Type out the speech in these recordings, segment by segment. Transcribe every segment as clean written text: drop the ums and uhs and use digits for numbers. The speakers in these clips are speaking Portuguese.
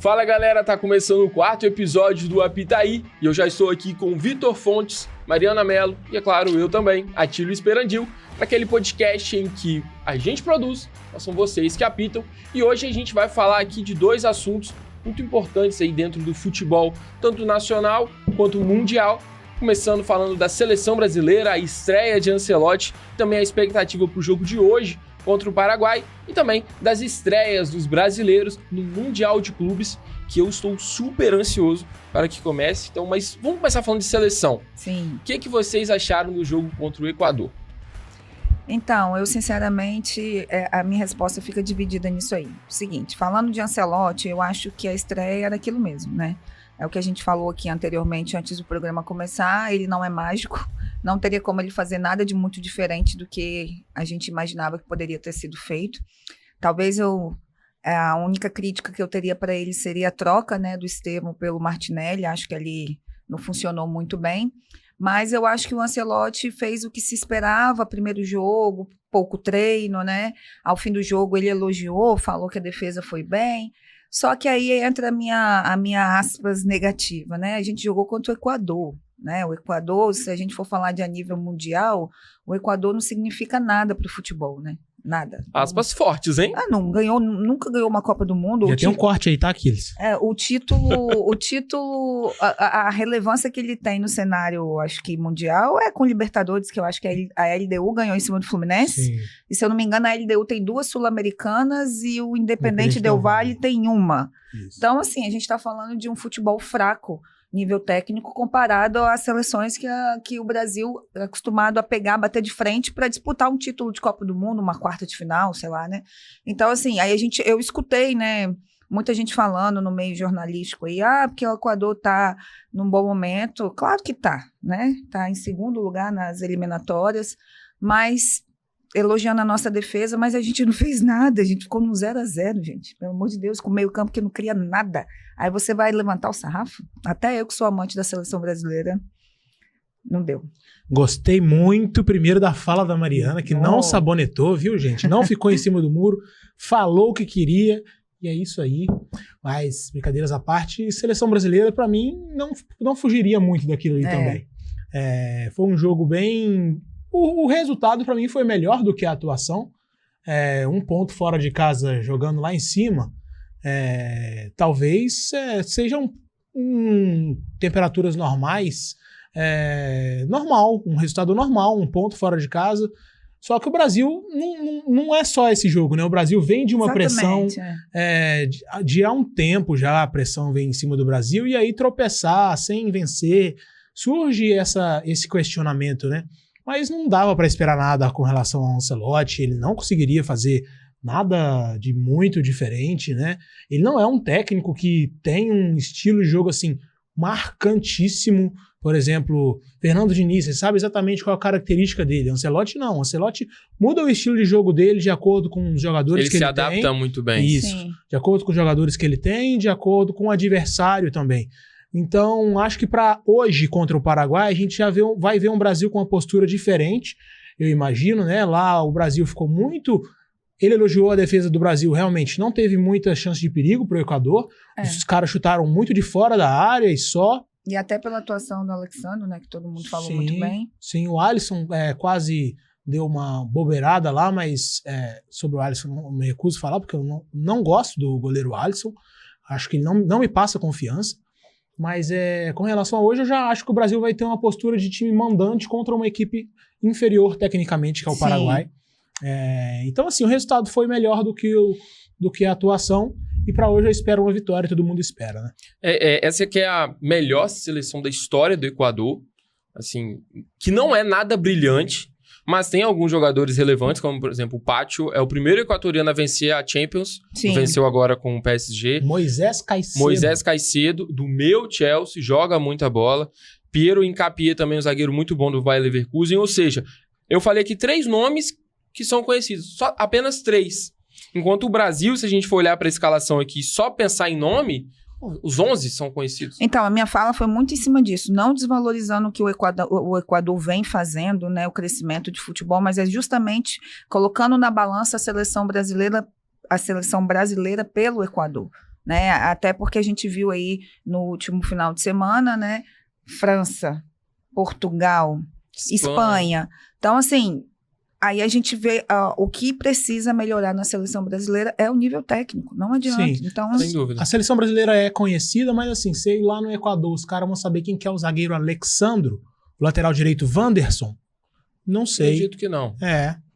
Fala galera, tá começando o 4º episódio do Apitaí e eu já estou aqui com Vitor Fontes, Mariana Mello e, é claro, eu também, Atílio Esperandil, naquele podcast em que a gente produz, mas são vocês que apitam, e hoje a gente vai falar aqui de dois assuntos muito importantes aí dentro do futebol, tanto nacional quanto mundial, começando falando da seleção brasileira, a estreia de Ancelotti, também a expectativa para o jogo de hoje contra o Paraguai e também das estreias dos brasileiros no Mundial de Clubes, que eu estou super ansioso para que comece. Então, mas vamos começar falando de seleção. Sim. O que vocês acharam do jogo contra o Equador? Então, eu sinceramente, a minha resposta fica dividida nisso aí. Seguinte, falando de Ancelotti, eu acho que a estreia era aquilo mesmo, né? É o que a gente falou aqui anteriormente, antes do programa começar, ele não é mágico, não teria como ele fazer nada de muito diferente do que a gente imaginava que poderia ter sido feito. Talvez a única crítica que eu teria para ele seria a troca, né, do Estevão pelo Martinelli, acho que ali não funcionou muito bem, mas eu acho que o Ancelotti fez o que se esperava, primeiro jogo, pouco treino, né, ao fim do jogo ele elogiou, falou que a defesa foi bem. Só que aí entra a minha aspas negativa, né? A gente jogou contra o Equador, né? O Equador, se a gente for falar de a nível mundial, o Equador não significa nada para o futebol, né? Nada. Aspas fortes, hein? Nunca ganhou uma Copa do Mundo. Já tem um corte aí, tá, Aquiles? O título, a relevância que ele tem no cenário, acho que mundial, é com Libertadores, que eu acho que a LDU ganhou em cima do Fluminense. Sim. E se eu não me engano, a LDU tem 2 sul-americanas e o Independente Del Valle tem uma. Isso. Então, assim, a gente está falando de um futebol fraco, nível técnico, comparado às seleções que o Brasil é acostumado a pegar, bater de frente para disputar um título de Copa do Mundo, uma quarta de final, sei lá, né? Então, assim, aí eu escutei, né, muita gente falando no meio jornalístico aí, porque o Equador tá num bom momento. Claro que tá, né? Tá em segundo lugar nas eliminatórias, mas elogiando a nossa defesa, mas a gente não fez nada, a gente ficou no 0-0, gente, pelo amor de Deus, com o meio campo que não cria nada. Aí você vai levantar o sarrafo? Até eu que sou amante da seleção brasileira, não deu. Gostei muito, primeiro, da fala da Mariana, que não sabonetou, viu, gente? Não ficou em cima do muro, falou o que queria, e é isso aí. Mas, brincadeiras à parte, seleção brasileira, pra mim, não fugiria muito daquilo ali também. Foi um jogo bem... O resultado, para mim, foi melhor do que a atuação. 1 ponto fora de casa, jogando lá em cima, talvez sejam temperaturas normais, normal, um resultado normal, 1 ponto fora de casa. Só que o Brasil não é só esse jogo, né? O Brasil vem de uma pressão de há um tempo já, a pressão vem em cima do Brasil, e aí tropeçar sem vencer, surge esse questionamento, né? Mas não dava para esperar nada com relação ao Ancelotti, ele não conseguiria fazer nada de muito diferente, né? Ele não é um técnico que tem um estilo de jogo assim marcantíssimo. Por exemplo, Fernando Diniz, você sabe exatamente qual é a característica dele. Ancelotti não, Ancelotti muda o estilo de jogo dele de acordo com os jogadores que ele tem. Ele se adapta muito bem. Isso, sim. De acordo com os jogadores que ele tem, de acordo com o adversário também. Então, acho que para hoje, contra o Paraguai, a gente já vai ver um Brasil com uma postura diferente, eu imagino, né? Lá o Brasil ficou muito... Ele elogiou a defesa do Brasil, realmente não teve muita chance de perigo para o Equador. Os caras chutaram muito de fora da área e só. E até pela atuação do Alexandre, né? Que todo mundo falou muito bem. Sim, o Alisson quase deu uma bobeirada lá, mas sobre o Alisson eu me recuso a falar, porque eu não gosto do goleiro Alisson. Acho que ele não me passa confiança. Mas com relação a hoje, eu já acho que o Brasil vai ter uma postura de time mandante contra uma equipe inferior tecnicamente, que é o Paraguai. Então, assim, o resultado foi melhor do que a atuação. E para hoje eu espero uma vitória, todo mundo espera, né? Essa aqui é a melhor seleção da história do Equador, assim, que não é nada brilhante, mas tem alguns jogadores relevantes, como, por exemplo, o Pacho é o primeiro equatoriano a vencer a Champions. Sim. Venceu agora com o PSG. Moisés Caicedo, do meu Chelsea, joga muita bola. Piero Hincapié, também um zagueiro muito bom do Bayer Leverkusen. Ou seja, eu falei aqui 3 nomes que são conhecidos, apenas 3. Enquanto o Brasil, se a gente for olhar para a escalação aqui e só pensar em nome... Os 11 são conhecidos. Então, a minha fala foi muito em cima disso, não desvalorizando o que o Equador vem fazendo, né, o crescimento de futebol, mas é justamente colocando na balança a seleção brasileira pelo Equador. né? Até porque a gente viu aí no último final de semana, né? França, Portugal, Espanha. Então, assim, aí a gente vê o que precisa melhorar na seleção brasileira é o nível técnico, não adianta. Sim, então, sem dúvida. A seleção brasileira é conhecida, mas assim, sei lá no Equador, os caras vão saber quem que é o zagueiro Alexandro, o lateral direito Wanderson. Não sei. Acredito que não.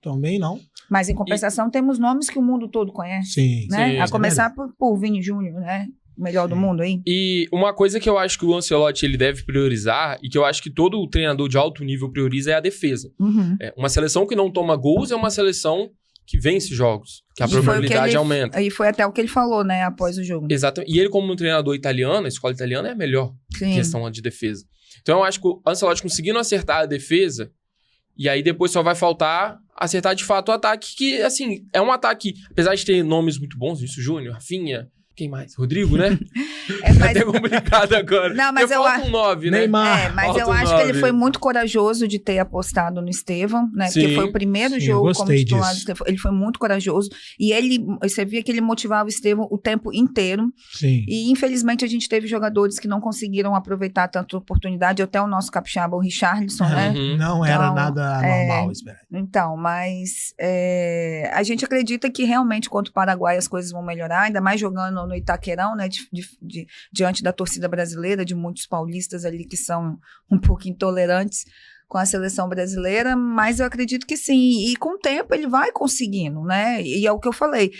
Também não. Mas em compensação temos nomes que o mundo todo conhece. Sim. Né? Sim, a começar por Vini Júnior, né? O melhor do mundo aí. E uma coisa que eu acho que o Ancelotti ele deve priorizar, e que eu acho que todo treinador de alto nível prioriza, é a defesa. Uma seleção que não toma gols é uma seleção que vence jogos, que a probabilidade aumenta. E foi até o que ele falou, né, após o jogo. Exatamente. E ele, como um treinador italiano, a escola italiana é a melhor questão de defesa. Então eu acho que o Ancelotti conseguindo acertar a defesa, e aí depois só vai faltar acertar de fato o ataque, que, assim, é um ataque, apesar de ter nomes muito bons, Vinícius Júnior, Rafinha, quem mais? Rodrigo, né? É até complicado agora. Não, mas eu acho... 9, né? Neymar. Mas eu acho que ele foi muito corajoso de ter apostado no Estevão, né? Sim. Porque foi o primeiro jogo como titular do Estevão. Ele foi muito corajoso. E você via que ele motivava o Estevão o tempo inteiro. Sim. E, infelizmente, a gente teve jogadores que não conseguiram aproveitar tanta oportunidade. Até o nosso capixaba, o Richarlison, né? Não era nada normal, espera. Então, mas a gente acredita que realmente contra o Paraguai as coisas vão melhorar, ainda mais jogando no Itaquerão, né, diante da torcida brasileira, de muitos paulistas ali que são um pouco intolerantes com a seleção brasileira, mas eu acredito que sim, e com o tempo ele vai conseguindo, né, e é o que eu falei,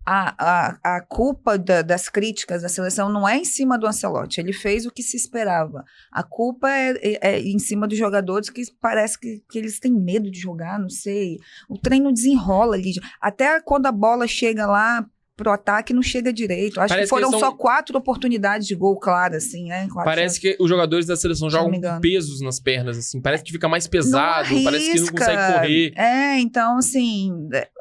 a culpa das críticas da seleção não é em cima do Ancelotti, ele fez o que se esperava, a culpa é em cima dos jogadores que parece que eles têm medo de jogar, não sei, o treino desenrola ali, até quando a bola chega lá pro ataque não chega direito. Acho que foram só 4 oportunidades de gol claras, assim, né? Parece que os jogadores da seleção jogam com pesos nas pernas, assim. Parece que fica mais pesado, parece que não consegue correr. Então, assim...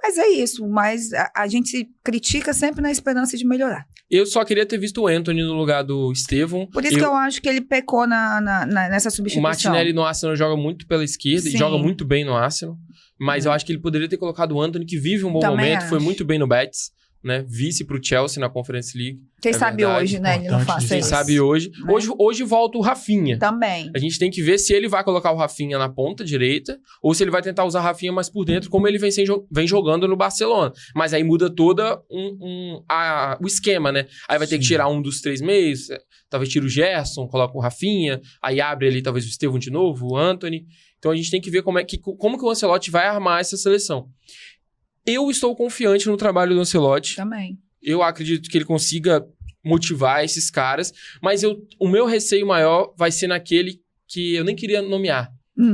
Mas é isso. Mas a gente critica sempre na esperança de melhorar. Eu só queria ter visto o Antony no lugar do Estevão. Por isso que eu acho que ele pecou nessa substituição. O Martinelli no Arsenal joga muito pela esquerda e joga muito bem no Arsenal. Mas eu acho que ele poderia ter colocado o Antony, que vive um bom momento, foi muito bem no Betis. Né? Vice pro Chelsea na Conference League. Quem sabe verdade. Hoje, né? Ele não faça isso. Quem sabe hoje. Né? Hoje volta o Rafinha. Também. A gente tem que ver se ele vai colocar o Rafinha na ponta direita ou se ele vai tentar usar o Rafinha mais por dentro, como ele vem jogando no Barcelona. Mas aí muda toda o esquema, né? Aí vai ter que tirar um dos 3 meios, talvez tira o Gerson, coloca o Rafinha, aí abre ali talvez o Estevão de novo, o Antony. Então a gente tem que ver como que o Ancelotti vai armar essa seleção. Eu estou confiante no trabalho do Ancelotti. Também. Eu acredito que ele consiga motivar esses caras, mas o meu receio maior vai ser naquele que eu nem queria nomear,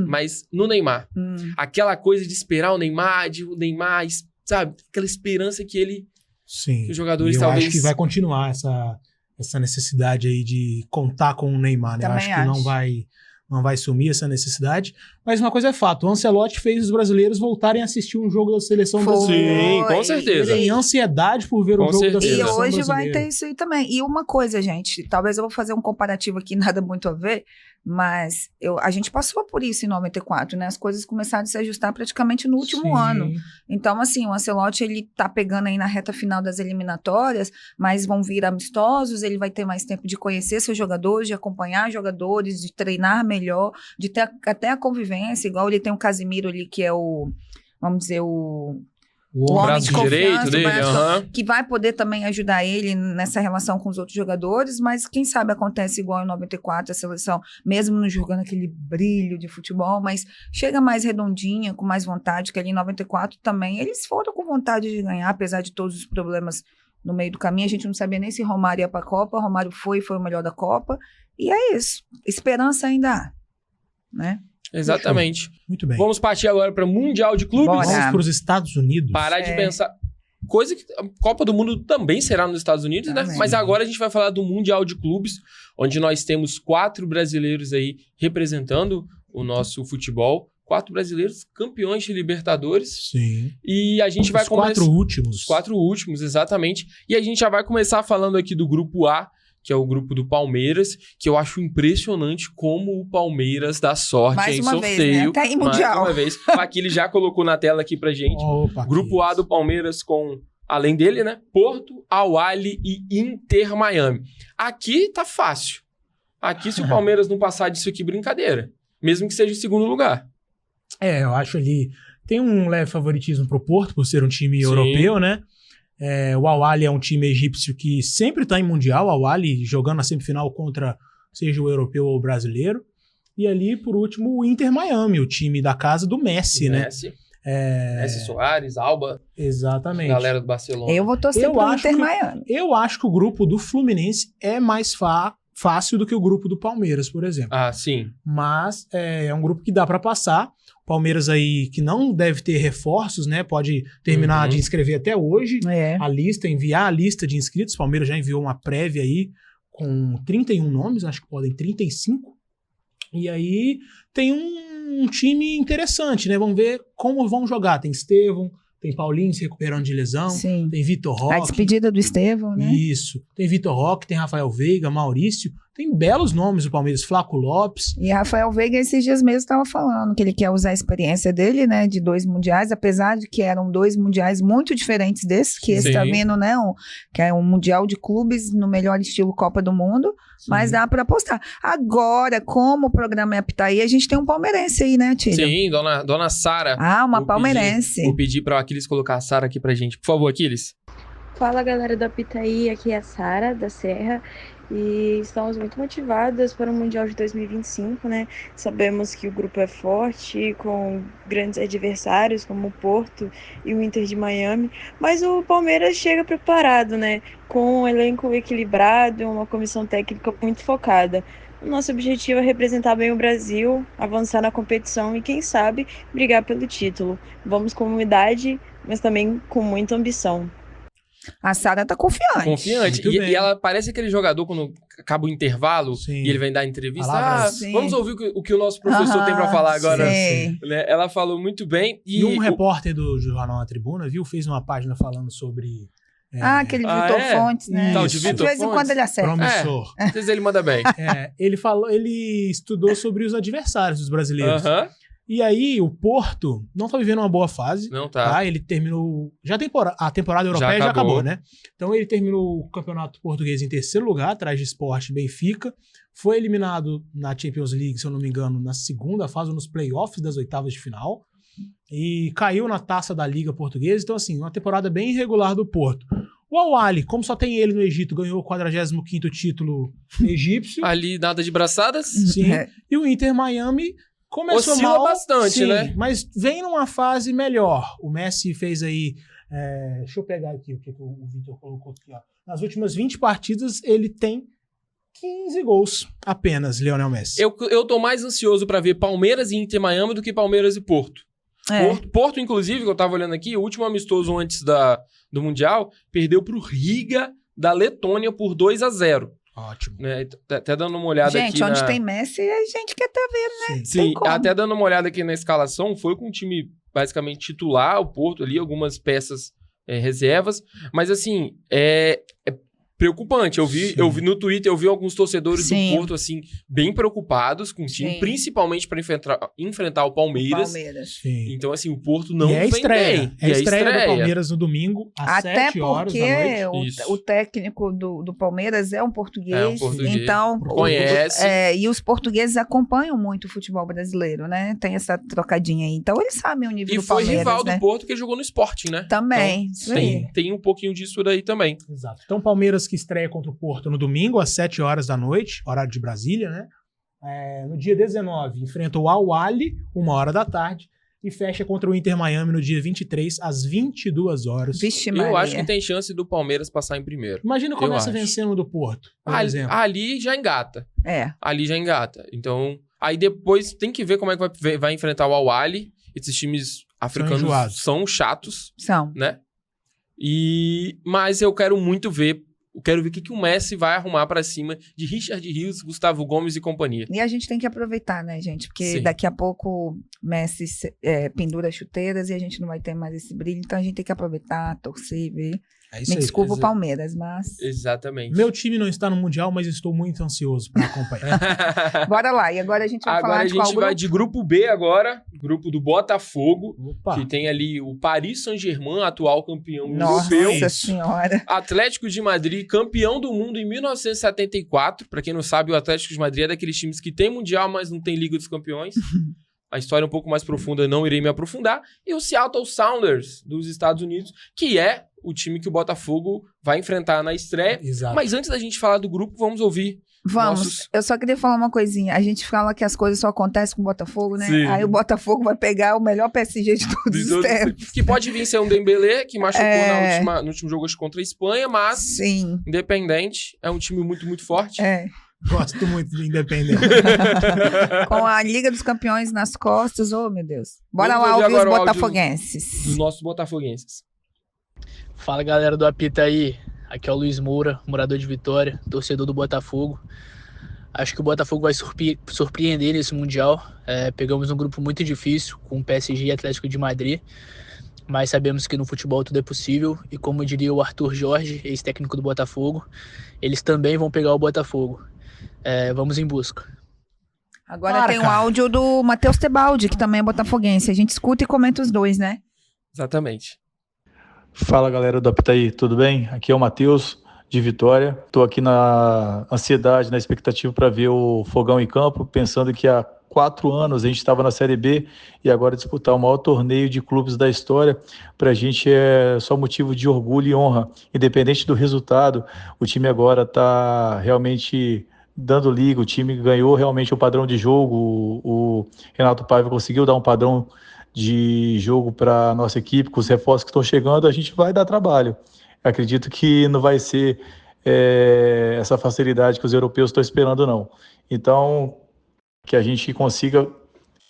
mas no Neymar. Aquela coisa de esperar o Neymar, sabe? Aquela esperança que ele... Sim. Que os jogadores eu acho que vai continuar essa necessidade aí de contar com o Neymar, né? Eu acho que não vai sumir essa necessidade. Mas uma coisa é fato, o Ancelotti fez os brasileiros voltarem a assistir um jogo da seleção brasileira. Sim, com certeza. E ansiedade por ver o jogo da seleção brasileira. E hoje vai ter isso aí também. E uma coisa, gente, talvez eu vou fazer um comparativo aqui, nada muito a ver, mas a gente passou por isso em 94, né? As coisas começaram a se ajustar praticamente no último ano. Então, assim, o Ancelotti, ele tá pegando aí na reta final das eliminatórias, mas vão vir amistosos, ele vai ter mais tempo de conhecer seus jogadores, de acompanhar jogadores, de treinar melhor, de ter até a convivência, igual ele tem o Casimiro ali, que é vamos dizer, o homem de confiança, dele, que vai poder também ajudar ele nessa relação com os outros jogadores, mas quem sabe acontece igual em 94, a seleção, mesmo não jogando aquele brilho de futebol, mas chega mais redondinha, com mais vontade, que ali em 94 também, eles foram com vontade de ganhar, apesar de todos os problemas no meio do caminho, a gente não sabia nem se Romário ia para a Copa, Romário foi o melhor da Copa, e é isso, esperança ainda há, né? Exatamente. Muito bem. Vamos partir agora para o Mundial de Clubes. Vamos para os Estados Unidos. Parar de pensar... Coisa que a Copa do Mundo também será nos Estados Unidos, né? Mas agora a gente vai falar do Mundial de Clubes, onde nós temos 4 brasileiros aí representando o nosso futebol. 4 brasileiros campeões de Libertadores. Sim. E a gente vai começar... Os 4 últimos, exatamente. E a gente já vai começar falando aqui do Grupo A, que é o grupo do Palmeiras, que eu acho impressionante como o Palmeiras dá sorte mais em uma sorteio. Vez, né? Até em Mundial. Mais uma vez. Aqui ele já colocou na tela aqui pra gente. Opa, grupo A do Palmeiras com além dele, né? Porto, Al-Ahly e Inter Miami. Aqui tá fácil. Aqui, se o Palmeiras não passar disso aqui, brincadeira. Mesmo que seja em segundo lugar. Eu acho ali... Tem um leve favoritismo pro Porto, por ser um time europeu, né? O Al-Ahly é um time egípcio que sempre tá em Mundial. O Al-Ahly jogando na semifinal contra, seja o europeu ou o brasileiro. E ali, por último, o Inter Miami, o time da casa do Messi, né? Messi, Soares, Alba. Exatamente. Galera do Barcelona. Eu vou torcer pro Inter Miami. Eu acho que o grupo do Fluminense é mais fácil do que o grupo do Palmeiras, por exemplo. Ah, sim. Mas é um grupo que dá pra passar. O Palmeiras aí, que não deve ter reforços, né? Pode terminar de inscrever até hoje a lista, enviar a lista de inscritos. O Palmeiras já enviou uma prévia aí com 31 nomes, acho que podem 35. E aí tem um time interessante, né? Vamos ver como vão jogar. Tem Estevão, tem Paulinho se recuperando de lesão, Sim. Tem Vitor Roque. A despedida do Estevão, né? Isso. Tem Vitor Roque, tem Rafael Veiga, Maurício. Tem belos nomes do Palmeiras, Flaco Lopes. E Rafael Veiga, esses dias mesmo, estava falando que ele quer usar a experiência dele, né, de 2 mundiais, apesar de que eram 2 mundiais muito diferentes desses, que esse tá vindo, né, que é um mundial de clubes no melhor estilo Copa do Mundo, mas dá para apostar. Agora, como o programa é Apitaí, a gente tem um palmeirense aí, né, Tílio? Sim, dona Sara. Uma palmeirense. Vou pedir para o Aquiles colocar a Sara aqui pra gente. Por favor, Aquiles. Fala, galera do Apitaí, aqui é a Sara, da Serra. E estamos muito motivadas para o Mundial de 2025, né? Sabemos que o grupo é forte, com grandes adversários como o Porto e o Inter de Miami, mas o Palmeiras chega preparado, né? Com um elenco equilibrado, uma comissão técnica muito focada. O nosso objetivo é representar bem o Brasil, avançar na competição e, quem sabe, brigar pelo título. Vamos com humildade, mas também com muita ambição. A Sara tá confiante. E ela parece aquele jogador quando acaba o intervalo e ele vem dar entrevista. Vamos ouvir o que o nosso professor tem pra falar agora. Né? Ela falou muito bem. E um repórter do Jornal A Tribuna, fez uma página falando sobre... aquele Vitor Fontes, né? Tal de Vitor de vez em quando ele acerta. Promissor. Às vezes ele manda bem. Ele estudou sobre os adversários dos brasileiros. E aí, o Porto não tá vivendo uma boa fase. Não tá. Ele terminou... A temporada europeia já acabou, né? Então, ele terminou o campeonato português em 3º lugar, atrás de Sport e Benfica. Foi eliminado na Champions League, se eu não me engano, na 2ª fase, ou nos playoffs das 8avas de final. E caiu na taça da Liga Portuguesa. Então, assim, uma temporada bem irregular do Porto. O Al-Ahly, como só tem ele no Egito, ganhou o 45º título egípcio. Ali, nada de braçadas. Sim. E o Inter Miami... Começou oscila mal, bastante, né? Mas vem numa fase melhor. O Messi fez aí... deixa eu pegar aqui o que o Vitor colocou aqui. Ó. Nas últimas 20 partidas, ele tem 15 gols apenas, Lionel Messi. Eu tô mais ansioso pra ver Palmeiras e Inter Miami do que Palmeiras e Porto. Porto, inclusive, que eu tava olhando aqui, o último amistoso antes do Mundial, perdeu pro Riga da Letônia por 2-0. Ótimo. Né? Até dando uma olhada aqui. Gente, onde tem Messi, a gente quer tá vendo, né? Sim, até dando uma olhada aqui na escalação, foi com um time basicamente titular, o Porto ali, algumas peças reservas. Mas assim, é preocupante. Eu vi no Twitter, eu vi alguns torcedores do Porto, assim, bem preocupados com o time, principalmente para enfrentar o Palmeiras. Então, assim, o Porto não vem bem. É a estreia do Palmeiras no domingo, às 7 horas da noite. Até porque o técnico do Palmeiras é um português. Então, conhece. E os portugueses acompanham muito o futebol brasileiro, né? Tem essa trocadinha aí. Então, eles sabem o nível do Palmeiras, E foi rival né? do Porto que jogou no Sporting, né? Também. Então, tem um pouquinho disso daí também. Exato. Então, Palmeiras que estreia contra o Porto no domingo, às 7 horas da noite, horário de Brasília, né? No dia 19, enfrenta o Al-Ahly, 1h da tarde, e fecha contra o Inter Miami no dia 23, às 22 horas. Vixe, eu acho que tem chance do Palmeiras passar em primeiro. Imagina começa vencendo do Porto, por exemplo. Ali já engata. Ali já engata. Então, aí depois tem que ver como é que vai enfrentar o Al-Ahly. Esses times africanos são chatos. Né? Mas eu quero muito ver. Eu quero ver o que o Messi vai arrumar pra cima de Richard Rios, Gustavo Gomes e companhia. E a gente tem que aproveitar, né, gente? Porque daqui a pouco Messi pendura chuteiras e a gente não vai ter mais esse brilho. Então a gente tem que aproveitar, torcer, ver. Me desculpa o Palmeiras, mas... Exatamente. Meu time não está no Mundial, mas estou muito ansioso para acompanhar. Bora lá, e agora a gente vai falar de qual grupo? Agora a gente vai de grupo B agora, grupo do Botafogo, Opa. Que tem ali o Paris Saint-Germain, atual campeão europeu. Nossa Senhora. Atlético de Madrid, campeão do mundo em 1974. Para quem não sabe, o Atlético de Madrid é daqueles times que tem Mundial, mas não tem Liga dos Campeões. A história é um pouco mais profunda, não irei me aprofundar. E o Seattle Sounders, dos Estados Unidos, que é o time que o Botafogo vai enfrentar na estreia. Exato. Mas antes da gente falar do grupo, vamos ouvir. Eu só queria falar uma coisinha. A gente fala que as coisas só acontecem com o Botafogo, né? Sim. Aí o Botafogo vai pegar o melhor PSG de todos os tempos. Que pode vir ser um Dembélé, que machucou no último jogo contra a Espanha, mas Sim. Independente, é um time muito, muito forte. Gosto muito de Independente. Com a Liga dos Campeões nas costas, oh meu Deus. Bora lá ouvir os botafoguenses. Dos nossos botafoguenses. Fala galera do Apita aí, aqui é o Luiz Moura, morador de Vitória, torcedor do Botafogo. Acho que o Botafogo vai surpreender nesse Mundial. Pegamos um grupo muito difícil com o PSG e Atlético de Madrid, mas sabemos que no futebol tudo é possível e como diria o Arthur Jorge, ex-técnico do Botafogo, eles também vão pegar o Botafogo. Vamos em busca. Agora tem um áudio do Matheus Tebaldi, que também é botafoguense. A gente escuta e comenta os dois, né? Exatamente. Fala galera do Apitaí, tudo bem? Aqui é o Matheus, de Vitória. Estou aqui na ansiedade, na expectativa para ver o Fogão em campo, pensando que há 4 anos a gente estava na Série B e agora disputar o maior torneio de clubes da história, para a gente é só motivo de orgulho e honra. Independente do resultado, o time agora está realmente dando liga, o time ganhou realmente o padrão de jogo, o Renato Paiva conseguiu dar um padrão de jogo para a nossa equipe, com os reforços que estão chegando, a gente vai dar trabalho. Acredito que não vai ser essa facilidade que os europeus estão esperando, não. Então, que a gente consiga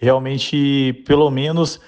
realmente, pelo menos,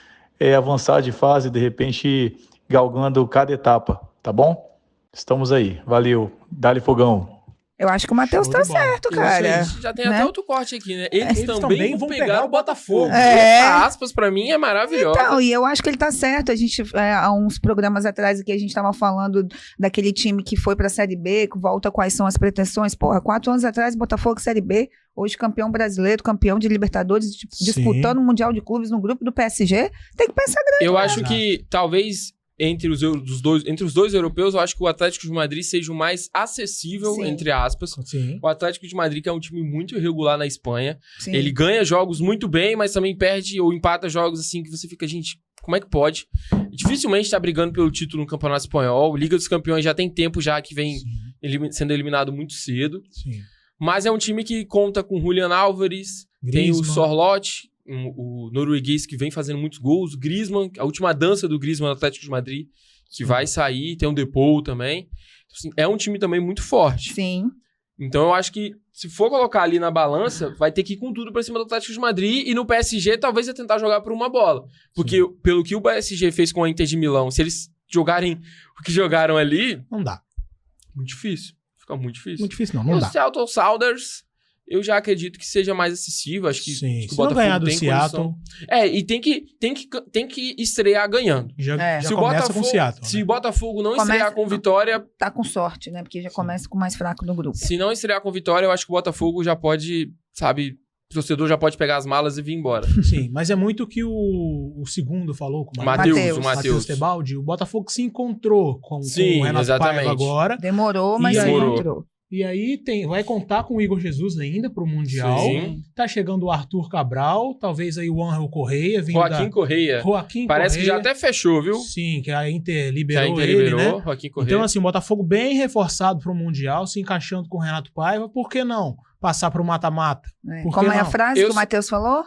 avançar de fase, de repente, galgando cada etapa, tá bom? Estamos aí. Valeu. Dá-lhe fogão. Eu acho que o Matheus tá certo, cara. Já tem até outro corte aqui, né? Eles também vão pegar o Botafogo. Aspas, pra mim, é maravilhoso. Então, e eu acho que ele tá certo. A gente, há uns programas atrás aqui, a gente tava falando daquele time que foi pra Série B, que volta quais são as pretensões. Porra, 4 anos atrás, Botafogo Série B, hoje campeão brasileiro, campeão de Libertadores, disputando o Mundial de Clubes no grupo do PSG. Tem que pensar grande. Eu acho que, talvez... Entre os dois europeus, eu acho que o Atlético de Madrid seja o mais acessível, entre aspas. Sim. O Atlético de Madrid, que é um time muito irregular na Espanha. Sim. Ele ganha jogos muito bem, mas também perde ou empata jogos assim que você fica, gente, como é que pode? Dificilmente tá brigando pelo título no Campeonato Espanhol. Liga dos Campeões já tem tempo já que vem sendo eliminado muito cedo. Sim. Mas é um time que conta com Julián Álvares, tem o Sorloth, o norueguês que vem fazendo muitos gols, o Griezmann, a última dança do Griezmann no Atlético de Madrid, que vai sair, tem o Depou também. Assim, é um time também muito forte. Sim. Então eu acho que se for colocar ali na balança, vai ter que ir com tudo pra cima do Atlético de Madrid e no PSG talvez é tentar jogar por uma bola. Porque pelo que o PSG fez com a Inter de Milão, se eles jogarem o que jogaram ali... Não dá. Muito difícil. Fica muito difícil. Muito difícil não dá. O Seattle Sounders... Eu já acredito que seja mais acessível. Acho que o Botafogo ganhar do tem Seattle. condição. E tem que estrear ganhando. Já se começa com o Seattle. Se o Botafogo não estrear com vitória... Tá com sorte, né? Porque já começa com o mais fraco no grupo. Se não estrear com vitória, eu acho que o Botafogo já pode, sabe... O torcedor já pode pegar as malas e vir embora. Sim, mas é muito o que o segundo falou com o Matheus Tebaldi. O Botafogo se encontrou com o Renato Paiva agora. Demorou, mas se encontrou. E aí vai contar com o Igor Jesus ainda pro Mundial. Sim. Tá chegando o Arthur Cabral, talvez aí o Ángel Correia. Joaquim Correia. Parece que já até fechou, viu? Sim, que a Inter liberou ele, né? Joaquim Correia. Então assim, o Botafogo bem reforçado pro Mundial, se encaixando com o Renato Paiva. Por que não passar pro mata-mata? Como é a frase que o Matheus falou?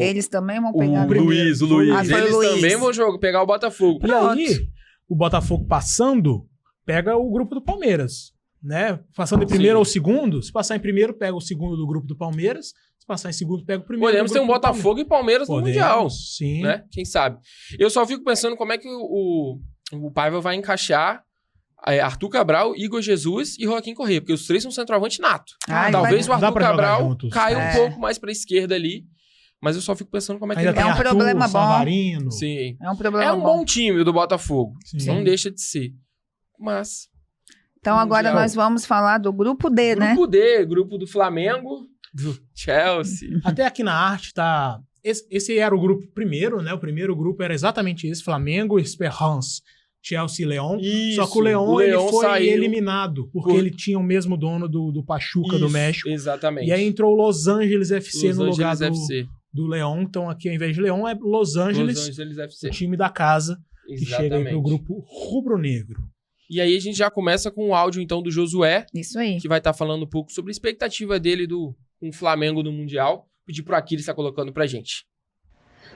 Eles também vão pegar o Luiz. Eles também vão pegar o Botafogo. E aí, o Botafogo passando, pega o grupo do Palmeiras. Né? Passando em primeiro ou segundo, se passar em primeiro, pega o segundo do grupo do Palmeiras, se passar em segundo, pega o primeiro. Podemos ter um Botafogo e Palmeiras no Mundial. Sim. Né? Quem sabe? Eu só fico pensando como é que o Paiva vai encaixar Arthur Cabral, Igor Jesus e Joaquim Correia, porque os três são centroavante nato. Talvez o Arthur Cabral caia um pouco mais pra esquerda ali, mas eu só fico pensando como é que ele vai. É um problema bom. Savarino. Sim. É um problema bom. É um bom time do Botafogo. Sim. Não deixa de ser. mas... Então agora nós vamos falar do grupo D, né? Grupo D, grupo do Flamengo, do Chelsea. Até aqui na arte tá... Esse era o grupo primeiro, né? O primeiro grupo era exatamente esse, Flamengo, Esperance, Chelsea e León. Só que o León ele foi eliminado, porque ele tinha o mesmo dono do Pachuca, do México. Exatamente. E aí entrou o Los Angeles FC no lugar do León. Então aqui ao invés de León é Los Angeles FC. O time da casa, que chega aí pro grupo rubro-negro. E aí a gente já começa com o áudio então do Josué. Isso aí. Que vai estar falando um pouco sobre a expectativa dele com o Flamengo no Mundial. Pedir pro Aquiles estar colocando pra gente.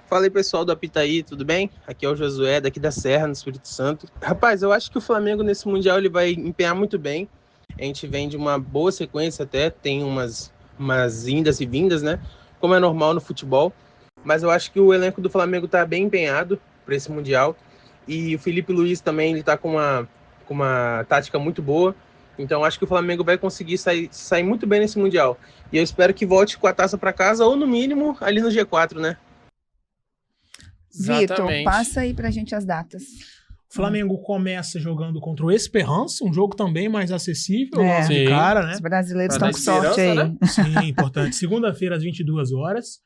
Fala aí, pessoal do Apitaí, tudo bem? Aqui é o Josué, daqui da Serra, no Espírito Santo. Rapaz, eu acho que o Flamengo nesse Mundial ele vai empenhar muito bem. A gente vem de uma boa sequência até, tem umas indas e vindas, né? Como é normal no futebol. Mas eu acho que o elenco do Flamengo tá bem empenhado para esse Mundial. E o Felipe Luiz também, ele tá com uma tática muito boa. Então acho que o Flamengo vai conseguir sair muito bem nesse Mundial. E eu espero que volte com a taça para casa, ou no mínimo ali no G4, né? Vitor, passa aí pra gente as datas. O Flamengo começa jogando contra o Esperance, um jogo também mais acessível, de cara, né? Os brasileiros estão com sorte aí. Né? Sim, importante. Segunda-feira, às 22 horas.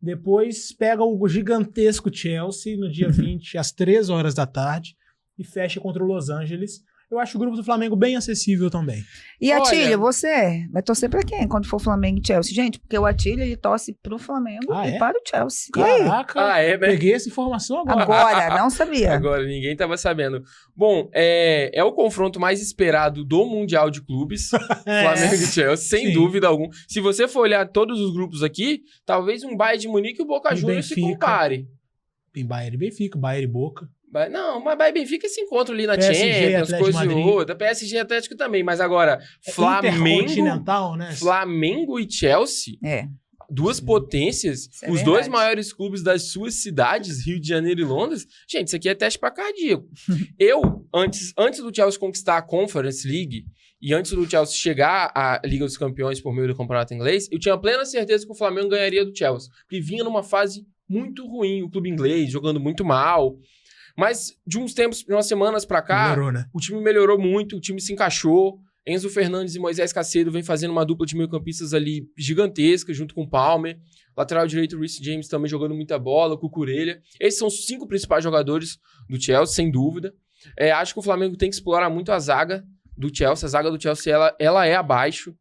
Depois pega o gigantesco Chelsea no dia 20, às 3 horas da tarde. E fecha contra o Los Angeles. Eu acho o grupo do Flamengo bem acessível também. E Atílio, você vai torcer pra quem quando for Flamengo e Chelsea? Gente, porque o Atílio, ele torce pro Flamengo e para o Chelsea. Caraca, né? Peguei essa informação agora. Agora, não sabia. Agora, ninguém tava sabendo. Bom, é o confronto mais esperado do Mundial de Clubes, Flamengo e Chelsea, sem dúvida alguma. Se você for olhar todos os grupos aqui, talvez um Bayern de Munique e o Boca Juniors se compare. Tem Bayern e Benfica, Bayern e Boca. Não, mas Bayern e Benfica se encontram ali na PSG, Champions, coisa e outra. PSG e Atlético também, mas agora Intercontinental, né? Flamengo e Chelsea, duas potências, os dois maiores clubes das suas cidades, Rio de Janeiro e Londres. Gente, isso aqui é teste pra cardíaco. Eu, antes do Chelsea conquistar a Conference League e antes do Chelsea chegar à Liga dos Campeões por meio do Campeonato Inglês, eu tinha plena certeza que o Flamengo ganharia do Chelsea, porque vinha numa fase muito ruim, o clube inglês jogando muito mal. Mas de uns tempos, de umas semanas pra cá, melhorou, né? O time melhorou muito, o time se encaixou. Enzo Fernandes e Moisés Caicedo vem fazendo uma dupla de meio-campistas ali gigantesca, junto com o Palmer. Lateral direito, Reece James também jogando muita bola, Cucurella. Esses são os 5 principais jogadores do Chelsea, sem dúvida. Acho que o Flamengo tem que explorar muito a zaga do Chelsea. A zaga do Chelsea, ela é abaixo.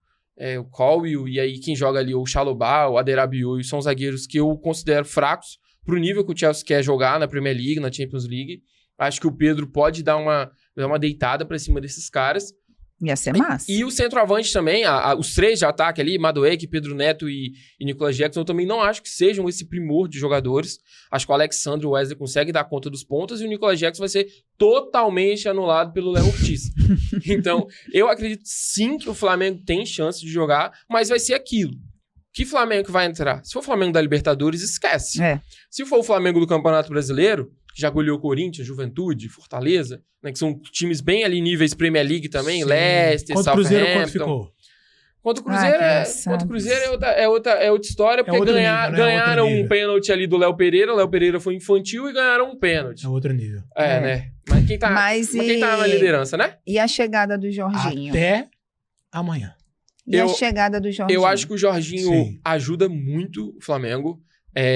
O Colwill e aí quem joga ali, o Chalobah, o Aderabiu, são zagueiros que eu considero fracos pro nível que o Chelsea quer jogar na Premier League, na Champions League. Acho que o Pedro pode dar uma deitada pra cima desses caras. Ia ser massa. E o centroavante também, os 3 de ataque ali, Madueke, Pedro Neto e Nicolas Jackson, eu também não acho que sejam esse primor de jogadores. Acho que o Alexandre e o Wesley conseguem dar conta dos pontas e o Nicolas Jackson vai ser totalmente anulado pelo Léo Ortiz. Então, eu acredito sim que o Flamengo tem chance de jogar, mas vai ser aquilo. Que Flamengo que vai entrar? Se for o Flamengo da Libertadores, esquece. Se for o Flamengo do Campeonato Brasileiro, que já goleou Corinthians, Juventude, Fortaleza, né, que são times bem ali níveis Premier League também, Leicester, Southampton. Cruzeiro, quanto ficou? Contra o Cruzeiro é outra história, porque ganharam um pênalti ali do Léo Pereira. O Léo Pereira foi infantil e ganharam um pênalti. É outro nível. Né? Mas quem tá na liderança, né? E a chegada do Jorginho? Até amanhã. E a chegada do Jorginho? Eu acho que o Jorginho ajuda muito o Flamengo.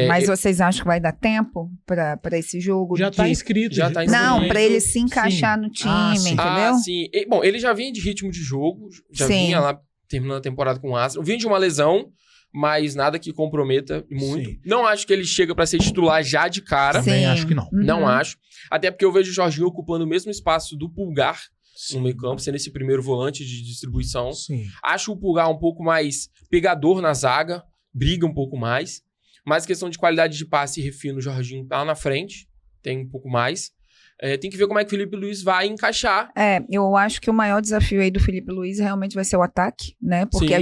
Mas vocês acham que vai dar tempo pra esse jogo? Já tá inscrito. Não, pra ele se encaixar no time, entendeu? Sim. Bom, ele já vinha de ritmo de jogo, já vinha lá terminando a temporada com o Arsenal. Vinha de uma lesão, mas nada que comprometa muito. Sim. Não acho que ele chega pra ser titular já de cara. Também acho que não. Não acho. Até porque eu vejo o Jorginho ocupando o mesmo espaço do Pulgar no meio campo, sendo esse primeiro volante de distribuição. Sim. Acho o Pulgar um pouco mais pegador na zaga, briga um pouco mais. Mas questão de qualidade de passe e refino, o Jorginho tá lá na frente, tem um pouco mais. Tem que ver como é que o Felipe Luiz vai encaixar. Eu acho que o maior desafio aí do Felipe Luiz realmente vai ser o ataque, né? Porque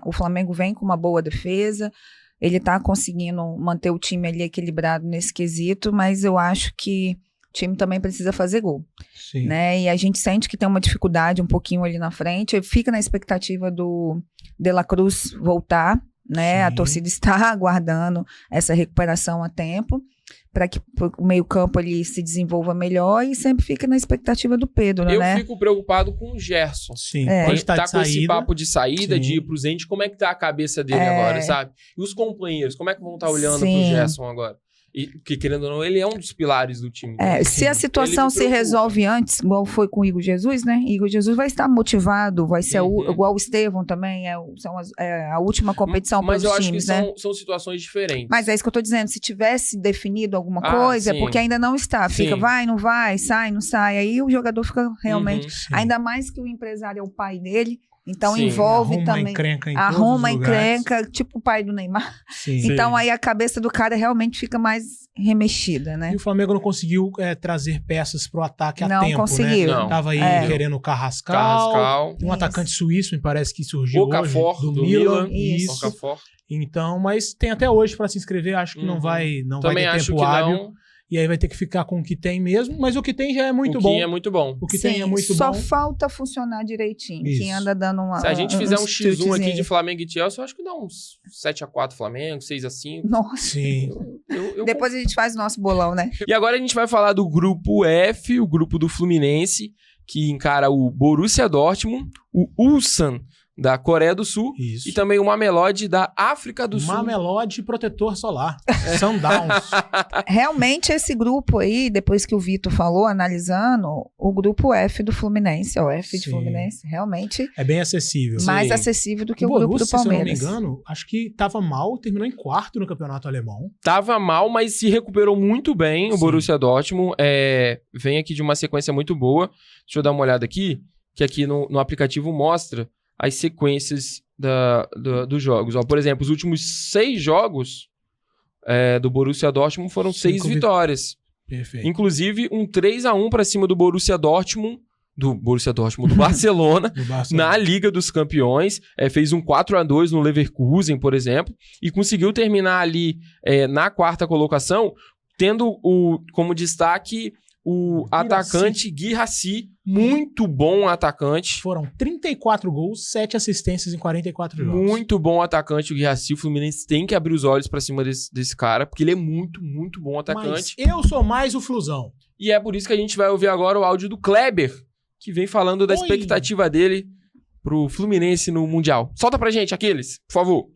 o Flamengo vem com uma boa defesa, ele tá conseguindo manter o time ali equilibrado nesse quesito, mas eu acho que o time também precisa fazer gol. Sim. Né? E a gente sente que tem uma dificuldade um pouquinho ali na frente, fica na expectativa do De La Cruz voltar, né? A torcida está aguardando essa recuperação a tempo. para que o meio-campo ali se desenvolva melhor e sempre fica na expectativa do Pedro, né? Eu fico preocupado com o Gerson. Sim, Ele tá com esse papo de saída, Sim. de ir pro Zenit, como é que tá a cabeça dele agora, sabe? E os companheiros, como é que vão estar olhando pro Gerson agora? E, porque, querendo ou não, ele é um dos pilares do time. Se a situação se resolve antes, igual foi com o Igor Jesus, né? Igor Jesus vai estar motivado, vai ser igual o Estevão também, a última competição para os times, né? Mas eu acho que são situações diferentes. Mas é isso que eu tô dizendo, se tivesse definido alguma coisa, é porque ainda não está. Fica, vai, não vai, sai, não sai. Aí o jogador fica realmente... ainda mais que o empresário é o pai dele, então envolve arruma também. Arruma encrenca, tipo o pai do Neymar. Sim. Então aí a cabeça do cara realmente fica mais remexida, né? E o Flamengo não conseguiu trazer peças pro ataque a tempo, né? Não conseguiu. Tava aí querendo o Carrascal, um atacante suíço, me parece que surgiu Okafor, hoje, do Milan. Isso. Okafor. Então, mas tem até hoje para se inscrever, acho que não vai ter tempo hábil. Não. E aí vai ter que ficar com o que tem mesmo, mas o que tem já é muito bom. O que é muito bom. O que tem é muito só bom. Só falta funcionar direitinho. Isso. Quem anda dando uma... Se a gente fizer um X1 aqui de Flamengo e Chelsea, eu acho que dá uns 7-4 Flamengo, 6-5. Nossa. Sim. Depois a gente faz o nosso bolão, né? E agora a gente vai falar do grupo F, o grupo do Fluminense, que encara o Borussia Dortmund, o Ulsan da Coreia do Sul e também o Mamelodi da África do Sul. Mamelodi protetor solar. Sundowns. Realmente esse grupo aí, depois que o Vitor falou, analisando, o grupo F do Fluminense, o F de Fluminense, realmente... É bem acessível. Mais acessível do que o grupo do Palmeiras. Se eu não me engano, acho que tava mal, terminou em 4º no campeonato alemão. Tava mal, mas se recuperou muito bem o Borussia Dortmund. Vem aqui de uma sequência muito boa. Deixa eu dar uma olhada aqui, que aqui no aplicativo mostra as sequências dos jogos. Ó, por exemplo, os últimos 6 jogos do Borussia Dortmund foram 6 vitórias. Perfeito. Inclusive um 3-1 para cima do Borussia Dortmund, do Barcelona, na Liga dos Campeões. Fez um 4-2 no Leverkusen, por exemplo, e conseguiu terminar ali na 4ª colocação, tendo como destaque o atacante Guirassy, muito bom atacante. Foram 34 gols, 7 assistências em 44 jogos. Muito bom atacante o Guirassy. O Fluminense tem que abrir os olhos pra cima desse cara, porque ele é muito, muito bom atacante. Mas eu sou mais o Flusão. E é por isso que a gente vai ouvir agora o áudio do Kleber, que vem falando da expectativa dele pro Fluminense no Mundial. Solta pra gente, Aquiles, por favor.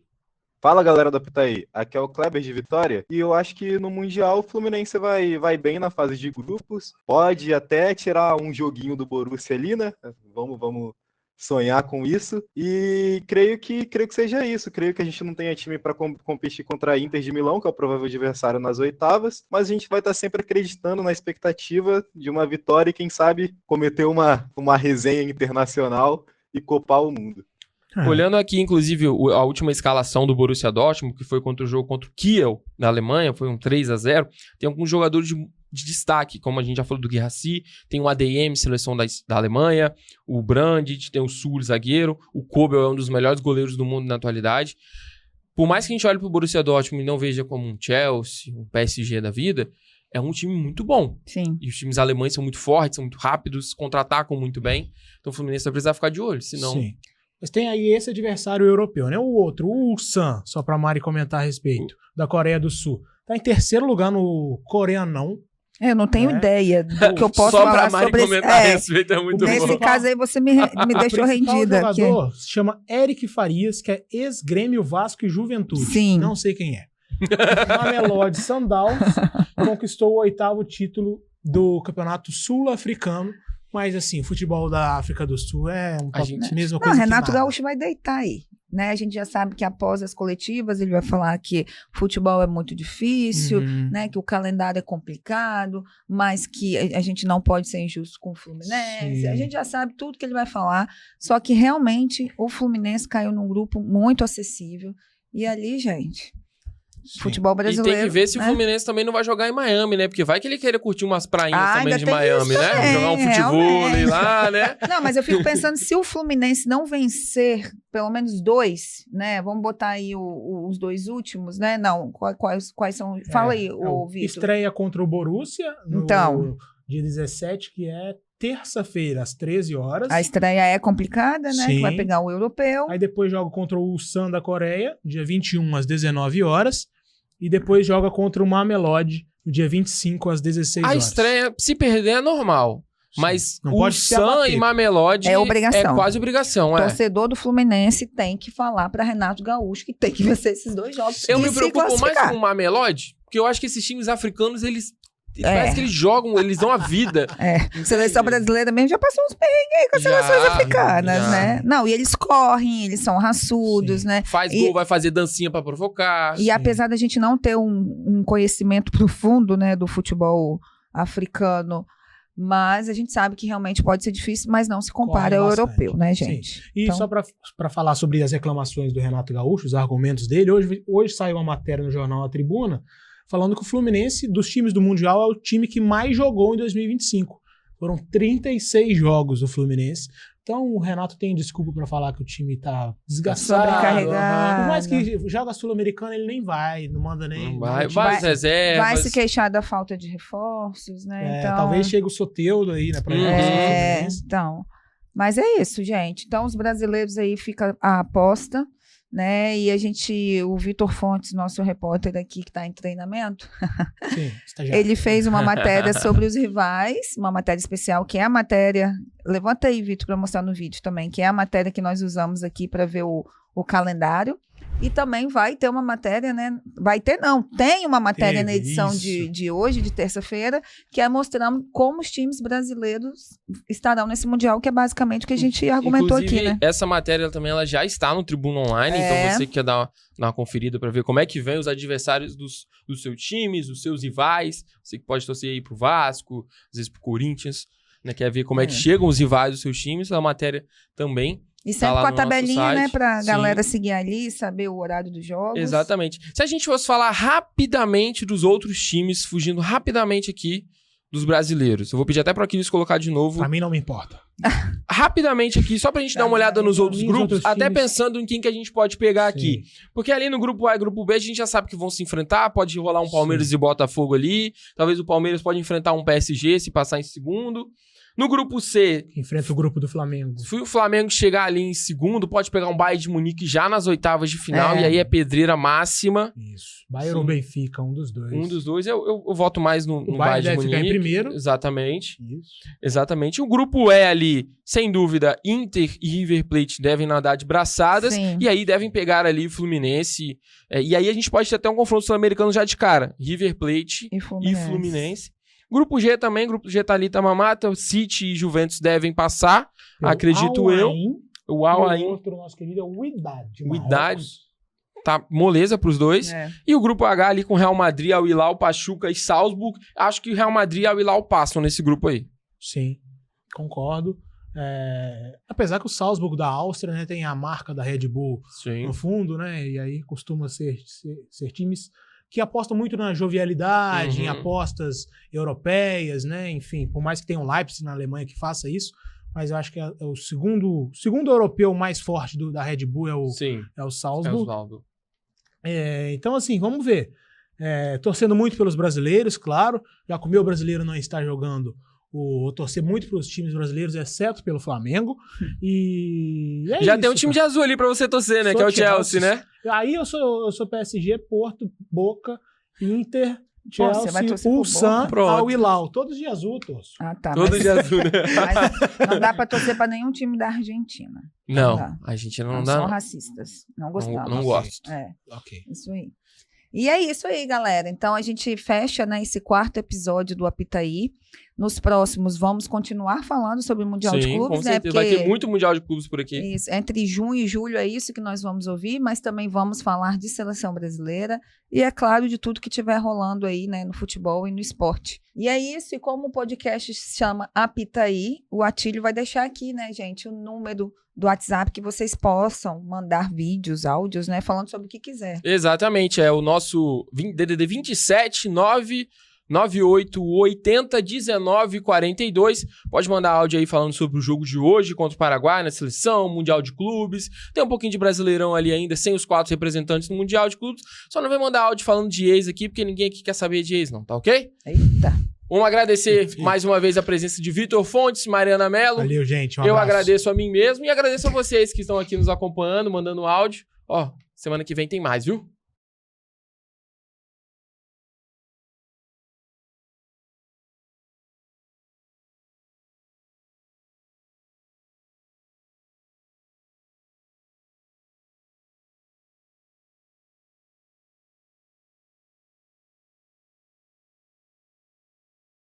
Fala, galera da Pitaí, aqui é o Kleber de Vitória, e eu acho que no Mundial o Fluminense vai bem na fase de grupos, pode até tirar um joguinho do Borussia ali, né? Vamos sonhar com isso, e creio que seja isso, creio que a gente não tenha time para competir contra a Inter de Milão, que é o provável adversário nas oitavas, mas a gente vai estar sempre acreditando na expectativa de uma vitória e quem sabe cometer uma resenha internacional e copar o mundo. Olhando aqui, inclusive, a última escalação do Borussia Dortmund, que foi contra o jogo contra o Kiel, na Alemanha, foi um 3-0, tem alguns jogadores de destaque, como a gente já falou do Guirassy, tem o ADM, seleção da Alemanha, o Brandt, tem o Sul, zagueiro, o Kobel é um dos melhores goleiros do mundo na atualidade. Por mais que a gente olhe pro Borussia Dortmund e não veja como um Chelsea, um PSG da vida, é um time muito bom. Sim. E os times alemães são muito fortes, são muito rápidos, contra-atacam muito bem, então o Fluminense vai precisar ficar de olho, senão... Sim. Mas tem aí esse adversário europeu, né? O outro, o Ulsan, só pra Mari comentar a respeito, da Coreia do Sul. Tá em 3º lugar no coreanão. Eu não tenho ideia do que eu posso só falar pra Mari sobre comentar a respeito, é muito nesse bom. caso aí você me deixou rendida. O jogador se chama Eric Farias, que é ex-Grêmio, Vasco e Juventude. Sim. Não sei quem é. Mamelodi Sundowns conquistou o 8º título do Campeonato Sul-Africano. Mas, assim, o futebol da África do Sul é mesma coisa. Renato Gaúcho vai deitar aí, né? A gente já sabe que após as coletivas ele vai falar que futebol é muito difícil, né? Que o calendário é complicado, mas que a gente não pode ser injusto com o Fluminense. Sim. A gente já sabe tudo que ele vai falar, só que realmente o Fluminense caiu num grupo muito acessível. E ali, gente... Sim. Futebol brasileiro. E tem que ver se o Fluminense também não vai jogar em Miami, né? Porque vai que ele queira curtir umas prainhas também de Miami, né? Também, jogar um futebol lá, né? Não, mas eu fico pensando, se o Fluminense não vencer pelo menos 2, né? Vamos botar aí os 2 últimos, né? Não, quais são? Fala aí, o Vitor. Estreia contra o Borussia no dia 17, que é terça-feira, às 13 horas. A estreia é complicada, né? Sim. Que vai pegar o europeu. Aí depois joga contra o Ulsan da Coreia, dia 21, às 19 horas. E depois joga contra o Mamelodi no dia 25, às 16 A horas. estreia, se perder, é normal. Sim. Mas Não o pode se Sam abater. e Mamelodi É obrigação. é quase obrigação. Torcedor do Fluminense tem que falar para Renato Gaúcho que tem que vencer esses 2 jogos. Eu e me se preocupo mais classificar. com o Mamelodi, porque eu acho que esses times africanos, parece que eles jogam, eles dão a vida. Seleção brasileira mesmo já passou uns perrengues aí com as seleções africanas, já. né? Não, e eles correm, eles são raçudos, Sim. né? Faz gol, vai fazer dancinha pra provocar. E apesar da gente não ter um conhecimento profundo, né, do futebol africano, mas a gente sabe que realmente pode ser difícil, mas não se compara ao Corre bastante. europeu, né, gente? E Então- só para falar sobre as reclamações do Renato Gaúcho, os argumentos dele, hoje saiu uma matéria no jornal A Tribuna falando que o Fluminense, dos times do Mundial, é o time que mais jogou em 2025. Foram 36 jogos do Fluminense. Então o Renato tem desculpa para falar que o time tá desgastado. Sobrecarregado. Por mais que joga Sul-Americana, ele nem vai, não manda nem. Não vai, não- vai as reservas. Vai se queixar da falta de reforços, né? Então, Talvez chegue o Soteldo aí, né? Pra jogar no Fluminense. então. Mas é isso, gente. Então, os brasileiros aí fica a aposta, né? E o Vitor Fontes, nosso repórter aqui que está em treinamento, Sim, estagiário. ele fez uma matéria sobre os rivais, uma matéria especial, que é a matéria. Levanta aí, Vitor, para mostrar no vídeo também, que é a matéria que nós usamos aqui para ver o calendário. E também vai ter uma matéria, né? Tem uma matéria Teve, na edição isso. de hoje, de terça-feira, que é mostrando como os times brasileiros estarão nesse Mundial, que é basicamente o que a gente argumentou Inclusive, aqui, né? essa matéria também ela já está no Tribuna Online, então você que quer dar uma conferida para ver como é que vem os adversários dos seus times, dos seus rivais. Você que pode torcer aí pro Vasco, às vezes pro Corinthians, né? Quer ver como é que chegam os rivais dos seus times, a matéria também. E tá sempre lá com a no nosso tabelinha, né? site. Pra Sim. galera seguir ali, saber o horário dos jogos. Exatamente. Se a gente fosse falar rapidamente dos outros times, fugindo rapidamente aqui dos brasileiros. Eu vou pedir até para o Aquiles colocar de novo. Pra mim não me importa. Rapidamente aqui, só pra gente dar uma olhada nos outros Os grupos, outros até times. pensando em quem que a gente pode pegar Sim. aqui. Porque ali no grupo A e grupo B, a gente já sabe que vão se enfrentar, pode rolar um Palmeiras e Botafogo ali, talvez o Palmeiras pode enfrentar um PSG se passar em segundo. No grupo C, Enfrenta o grupo do Flamengo. se o Flamengo chegar ali em segundo, pode pegar um Bayern de Munique já nas oitavas de final, É. e aí é pedreira máxima. Isso. Bayern Sim. ou Benfica, um dos dois. Um dos dois, eu voto mais no Bayern Bayern de deve ficar em Munique. primeiro. Exatamente. Isso. Exatamente. O grupo E ali, sem dúvida, Inter e River Plate devem nadar de braçadas. Sim. E aí devem pegar ali Fluminense. E aí a gente pode ter até um confronto sul-americano já de cara. River Plate E e Fluminense. Fluminense. Grupo G também, grupo G tá ali, tá mamata. O City e Juventus devem passar, acredito eu. O Al O Ain outro, nosso querido, é o Wydad. de Wydad. Marrocos. tá moleza pros dois. É. E o grupo H ali com Real Madrid, Al Hilal, Pachuca e Salzburg. Acho que o Real Madrid e Al Hilal passam nesse grupo aí. Sim, concordo. Apesar que o Salzburg da Áustria, né, tem a marca da Red Bull Sim. no fundo, né? E aí costuma ser times que apostam muito na jovialidade, Uhum. em apostas europeias, né? Enfim, por mais que tenha o Leipzig na Alemanha que faça isso, mas eu acho que é o segundo europeu mais forte da Red Bull é o Sim. É Salzburg. Osvaldo. Então, assim, vamos ver. Torcendo muito pelos brasileiros, claro. Já que o meu brasileiro não está jogando, vou torcer muito pelos times brasileiros, exceto pelo Flamengo. E Já tem um time de azul ali pra você torcer, né? Sou Que é o Chelsea, né? Aí eu sou PSG, Porto, Boca, Inter, Pô, você vai Chelsea, torcer pro Ulsan, Boca? Pronto. Al Hilal. Todos de azul eu torço. Ah, tá. Todo mas, de azul, né? mas não dá pra torcer pra nenhum time da Argentina. Não, dá. a gente não Não dá. são racistas. Não gostamos. Não gosto. Ok. Isso aí. E é isso aí, galera. Então a gente fecha, né, esse 4º episódio do Apitaí. Nos próximos vamos continuar falando sobre o Mundial de Sim, Clubes, com né? certeza. Vai ter muito Mundial de Clubes por aqui. Isso, entre junho e julho é isso que nós vamos ouvir, mas também vamos falar de seleção brasileira e, é claro, de tudo que estiver rolando aí, né, no futebol e no esporte. E é isso, e como o podcast se chama Apitaí, o Atílio vai deixar aqui, né, gente, o número do WhatsApp que vocês possam mandar vídeos, áudios, né, falando sobre o que quiser. Exatamente, é o nosso DDD 27 998 80 19 42. Pode mandar áudio aí falando sobre o jogo de hoje contra o Paraguai na seleção, Mundial de Clubes. Tem um pouquinho de Brasileirão ali ainda, sem os 4 representantes no Mundial de Clubes. Só não vai mandar áudio falando de ex aqui, porque ninguém aqui quer saber de ex, não, tá ok? Eita! Vamos agradecer mais uma vez a presença de Vitor Fontes, Mariana Mello. Valeu, gente. Um Eu abraço. agradeço a mim mesmo e agradeço a vocês que estão aqui nos acompanhando, mandando áudio. Ó, semana que vem tem mais, viu?